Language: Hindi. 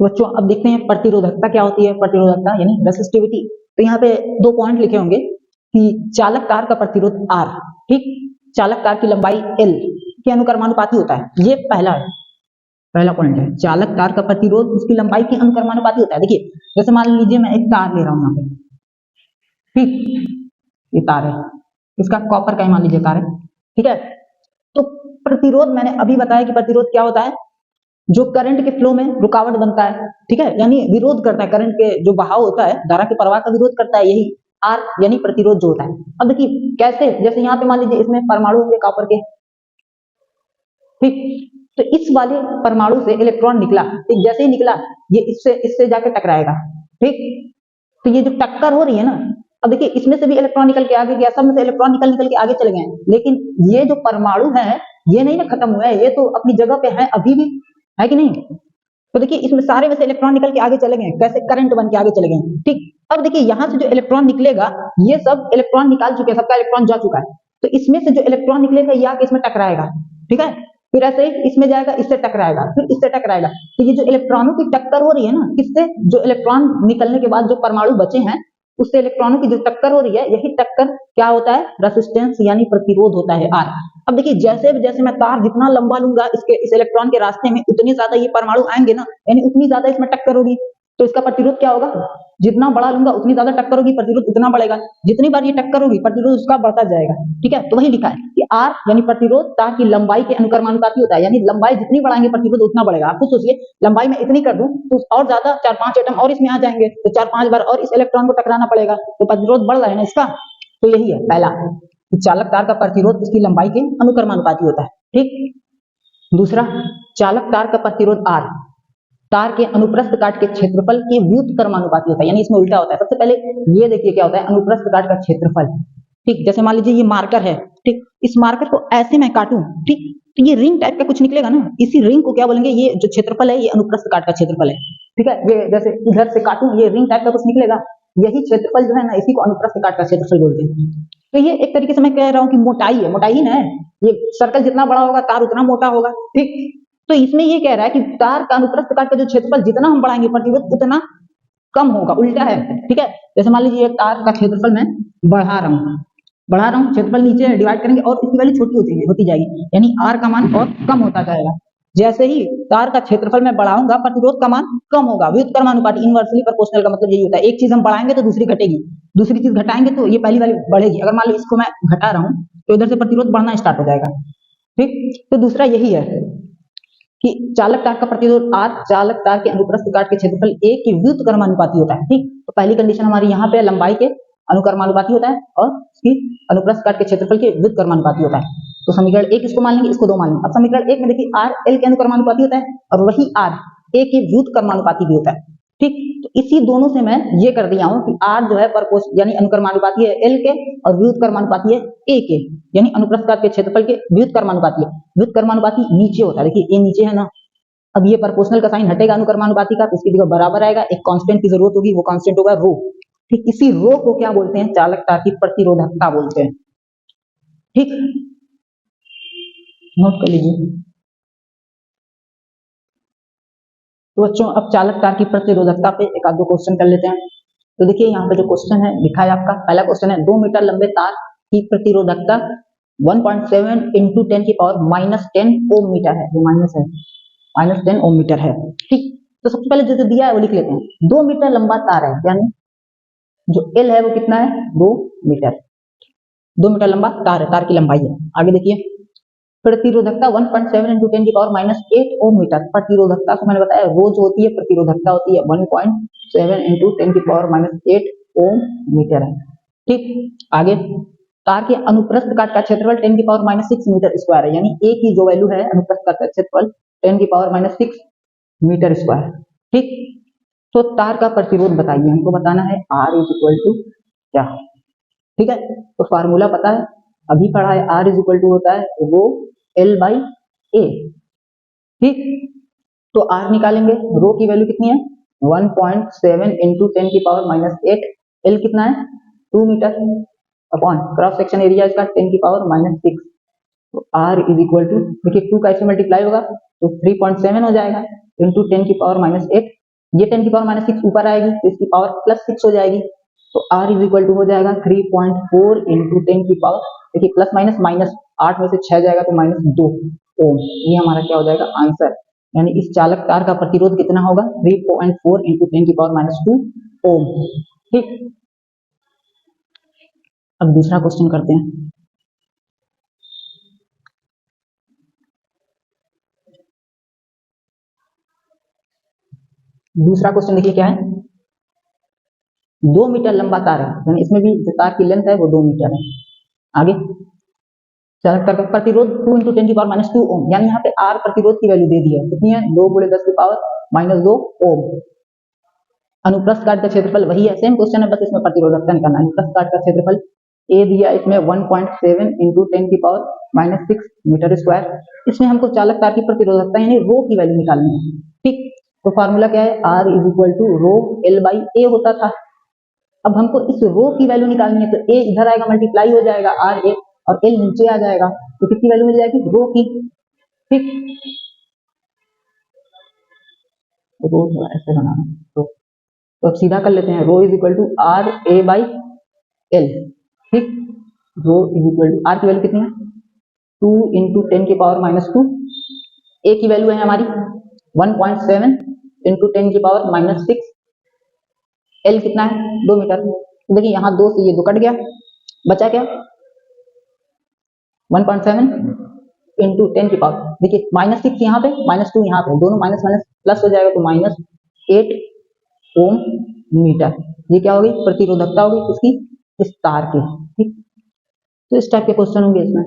तो बच्चों अब देखते हैं प्रतिरोधकता क्या होती है। प्रतिरोधकता यानी रेसिस्टिविटी। तो यहाँ पे 2 पॉइंट लिखे होंगे कि चालक तार का प्रतिरोध R, ठीक, चालक तार की लंबाई L के अनुक्रमानुपाती होता है। ये पहला पॉइंट है। चालक तार का प्रतिरोध उसकी लंबाई के अनुक्रमानुपाती होता है। देखिए जैसे मान लीजिए मैं एक तार ले रहा हूँ यहाँ पे, ठीक, ये तार है, इसका कॉपर का मान लीजिए तार है, ठीक है। तो प्रतिरोध मैंने अभी बताया कि प्रतिरोध क्या होता है, जो करंट के फ्लो में रुकावट बनता है, ठीक है, यानी विरोध करता है, करंट के जो बहाव होता है, धारा के प्रवाह का विरोध करता है, यही आर यानी प्रतिरोध जो होता है। अब देखिए कैसे, जैसे यहाँ पे मान लीजिए इसमें परमाणु होंगे कॉपर के, ठीक, तो इस वाले परमाणु से इलेक्ट्रॉन निकला, ठीक, जैसे ही निकला ये इससे जाके टकराएगा, ठीक। तो ये जो टक्कर हो रही है ना, अब देखिए इसमें से भी इलेक्ट्रॉन निकल के आगे गया, सब में से इलेक्ट्रॉन निकल के आगे चले गए, लेकिन ये जो परमाणु है ये नहीं ना खत्म हुआ है, ये तो अपनी जगह पे है अभी भी, है कि नहीं। तो देखिए इसमें सारे में से इलेक्ट्रॉन निकल के आगे चले गए, कैसे, करंट बन के आगे चले गए, ठीक। अब देखिए यहाँ से जो इलेक्ट्रॉन निकलेगा, ये सब इलेक्ट्रॉन निकाल चुके हैं, सबका इलेक्ट्रॉन जा चुका है, तो इसमें से जो इलेक्ट्रॉन निकलेगा ये आके इसमें टकराएगा, ठीक है, फिर ऐसे ही इसमें जाएगा, इससे टकराएगा, फिर इससे टकराएगा। तो ये जो इलेक्ट्रॉनों की टक्कर हो रही है ना, किससे, जो इलेक्ट्रॉन निकलने के बाद जो परमाणु बचे हैं उससे इलेक्ट्रॉनों की जो टक्कर हो रही है, यही टक्कर क्या होता है, रेसिस्टेंस यानी प्रतिरोध होता है आर। अब देखिए जैसे जैसे मैं तार जितना लंबा लूंगा इस इलेक्ट्रॉन के रास्ते में, उतनी ज्यादा ये परमाणु आएंगे ना, यानी उतनी ज्यादा इसमें टक्कर होगी, तो इसका प्रतिरोध क्या होगा, जितना बड़ा लूंगा उतनी ज्यादा टक्कर होगी, प्रतिरोध उतना बढ़ेगा, जितनी बार ये टक्कर होगी प्रतिरोध उसका बढ़ता जाएगा, ठीक है। तो वही लिखा है कि आर यानी प्रतिरोध तार की लंबाई के अनुक्रमानुपाती होता है, यानी लंबाई जितनी बढ़ाएंगे प्रतिरोध उतना बढ़ेगा। आप खुद सोचिए, लंबाई में इतनी कर दूं तो और ज्यादा 4-5 एटम और इसमें आ जाएंगे, तो 4-5 बार और इस इलेक्ट्रॉन को टकराना पड़ेगा, तो प्रतिरोध बढ़ रहा है ना इसका। तो यही है पहला, चालक तार का प्रतिरोध उसकी लंबाई के अनुक्रमानुपाती होता है, ठीक। दूसरा, चालक तार का प्रतिरोध R तार के अनुप्रस्थ काट के क्षेत्रफल के व्युत्क्रमानुपाती होता है, यानी इसमें उल्टा होता है। सबसे पहले ये देखिए क्या होता है, अनुप्रस्थ काट का क्षेत्रफल, ठीक। जैसे मान लीजिए ये मार्कर है, ठीक, इस मार्कर को ऐसे मैं काटूं, ठीक, तो ये रिंग टाइप का कुछ निकलेगा ना, इसी रिंग को क्या बोलेंगे, ये जो क्षेत्रफल है ये अनुप्रस्थ काट का क्षेत्रफल है, ठीक है। ये जैसे इधर से काटूं, ये रिंग टाइप का कुछ निकलेगा, यही क्षेत्रफल जो है ना, इसी को अनुप्रस्थ काट का क्षेत्रफल बोलते हैं। तो ये एक तरीके से मैं कह रहा हूँ कि मोटाई है, मोटाई ही ना है, ये सर्कल जितना बड़ा होगा तार उतना मोटा होगा, ठीक। तो इसमें ये कह रहा है कि तार का अनुप्रस्थ काट का जो क्षेत्रफल जितना हम बढ़ाएंगे प्रतिरोध उतना कम होगा, उल्टा है, ठीक है। जैसे मान लीजिए तार का क्षेत्रफल मैं बढ़ा रहा हूँ, क्षेत्रफल नीचे डिवाइड करेंगे और इसकी वैल्यू छोटी होती जाएगी, यानी आर का मान और कम होता जाएगा। जैसे ही तार का क्षेत्रफल मैं बढ़ाऊंगा प्रतिरोध का मान कम होगा, व्युत्क्रमानुपाती, इनवर्सली प्रोपोर्शनल का मतलब यही होता है, एक चीज हम बढ़ाएंगे तो दूसरी घटेगी, दूसरी चीज घटाएंगे तो ये पहली वाली बढ़ेगी। अगर मान लो इसको मैं घटा रहा हूँ तो इधर से प्रतिरोध बढ़ना स्टार्ट हो जाएगा, ठीक। तो दूसरा यही है कि चालक तार का प्रतिरोध R चालक तार के अनुप्रस्थ काट के क्षेत्रफल A के व्युत्क्रमानुपाती होता है, ठीक। तो पहली कंडीशन हमारी यहाँ पे लंबाई के अनुक्रमानुपाती होता है और इसकी अनुप्रस्थ काट के क्षेत्रफल के व्युत्क्रमानुपाती होता है। तो समीकरण 1 इसको मान लेंगे, इसको 2 मान लेंगे। अब समीकरण 1 में देखिए R L के अनुक्रमानुपाती होता है और वही R A के व्युत्क्रमानुपाती भी होता है, ठीक। तो इसी दोनों से मैं ये कर दिया हूँ कि R जो है यानी अनुक्रमानुपाती है L के और व्युत्क्रमानुपाती है A के, यानी अनुप्रस्थ काट के क्षेत्रफल के व्युत्क्रमानुपाती है। व्युत्क्रमानुपाती नीचे होता है, देखिए A नीचे है ना, अब ये प्रोपोर्शनल का साइन हटेगा अनुक्रमानुपाती का, तो उसकी जगह बराबर आएगा, एक कांस्टेंट की जरूरत होगी, वो कांस्टेंट होगा रो, ठीक। इसी रो को क्या बोलते हैं, चालक तार की प्रतिरोधकता बोलते हैं, ठीक, नोट कर लीजिए। तो बच्चों अब चालक तार की प्रतिरोधकता पे एक आध दो क्वेश्चन कर लेते हैं। तो देखिए यहाँ पे जो क्वेश्चन है लिखा है आपका, पहला क्वेश्चन है 2 मीटर लंबे तार की प्रतिरोधकता 1.7 × 10⁻⁻10 ओम मीटर है, जो माइनस है, -10 ओम मीटर है, ठीक। तो सबसे पहले जो दिया है वो लिख लेते हैं। 2 मीटर लंबा तार है, यानी जो L है वो कितना है, 2 मीटर, 2 मीटर लंबा तार है, तार की लंबाई है। आगे देखिए प्रतिरोधकता 1.7 × 10⁻8 ओम मीटर, प्रतिरोधकता को मैंने बताया रो जो होती है प्रतिरोधकता होती है 1.7 × 10⁻8 ओम मीटर है, ठीक। आगे तार के अनुप्रस्थ काट का क्षेत्रफल 10⁻6 मीटर स्क्वायर है, यानी A की जो वैल्यू है अनुप्रस्थ काट का क्षेत्रफल 10⁻6 मीटर स्क्वायर, ठीक। तो तार का प्रतिरोध बताइए, हमको बताना है R = क्या, ठीक है। तो फार्मूला पता है, अभी पढ़ा है, R = होता है रो L/A, ठीक। तो R निकालेंगे, रो की वैल्यू कितनी है 1.7 × 10⁻8, L कितना है 2 metre upon cross section area इसका 10⁻6, तो R = देखिए 2 का ऐसे मल्टीप्लाई होगा तो 3.7 हो जाएगा इंटू 10⁻8 ये 10 की पावर माइनस 6 ऊपर आएगी तो इसकी पावर प्लस 6 हो जाएगी, तो R इज इक्वल टू हो जाएगा 3.4 इंटू 10 की पावर, देखिए प्लस माइनस माइनस 8 में से 6 जाएगा तो -2 ओम, ये हमारा क्या हो जाएगा आंसर। यानी इस चालक तार का प्रतिरोध कितना होगा 3.4 इंटू 10 की पावर -2 ओम। ठीक, अब दूसरा क्वेश्चन करते हैं। दूसरा क्वेश्चन देखिए क्या है, 2 मीटर लंबा तार है, यानी इसमें भी जो तार की लेंथ है वो 2 मीटर है। आगे चालक तार का प्रतिरोध 2 इंटू 10 की पावर -2 ओम, यानी यहाँ पे R प्रतिरोध की वैल्यू दे दी है, कितनी है 2 गुणे 10 की पावर -2 ओम। अनुप्रस्थ काट का क्षेत्रफल वही है, सेम क्वेश्चन है, बस इसमें प्रतिरोधकता निकालना है। अनुप्रस्थ काट का क्षेत्रफल ए दिया इसमें 1.7 इंटू 10 की पावर -6 मीटर स्क्वायर, इसमें हमको चालक तार की प्रतिरोधकता यानी रो की वैल्यू निकालनी है। ठीक, तो फार्मूला क्या है, R is equal to rho L by A होता था। अब हमको इस रो की वैल्यू निकालनी है, तो ए इधर आएगा मल्टीप्लाई हो जाएगा R ए, और L नीचे आ जाएगा, तो कितनी वैल्यू मिल जाएगी रो की। ठीक, रो ऐसे बनाना, तो अब सीधा कर लेते हैं, rho is equal to R A by L। ठीक, rho is equal to R की वैल्यू कितनी है 2 इंटू 10 की पावर -2, ए की वैल्यू है हमारी 1.7 इंटू 10 की पावर -6, एल कितना है 2 मीटर। तो देखिए यहाँ 2 से ये 2 कट गया, बचा क्या 1.7 इंटू 10 की पावर, देखिए -6 यहाँ पे -2 यहाँ पे, दोनों माइनस माइनस प्लस हो जाएगा, तो -8 ओम मीटर। ये क्या होगी प्रतिरोधकता होगी इसकी, इस तार की। ठीक, तो इस टाइप के क्वेश्चन होंगे इसमें।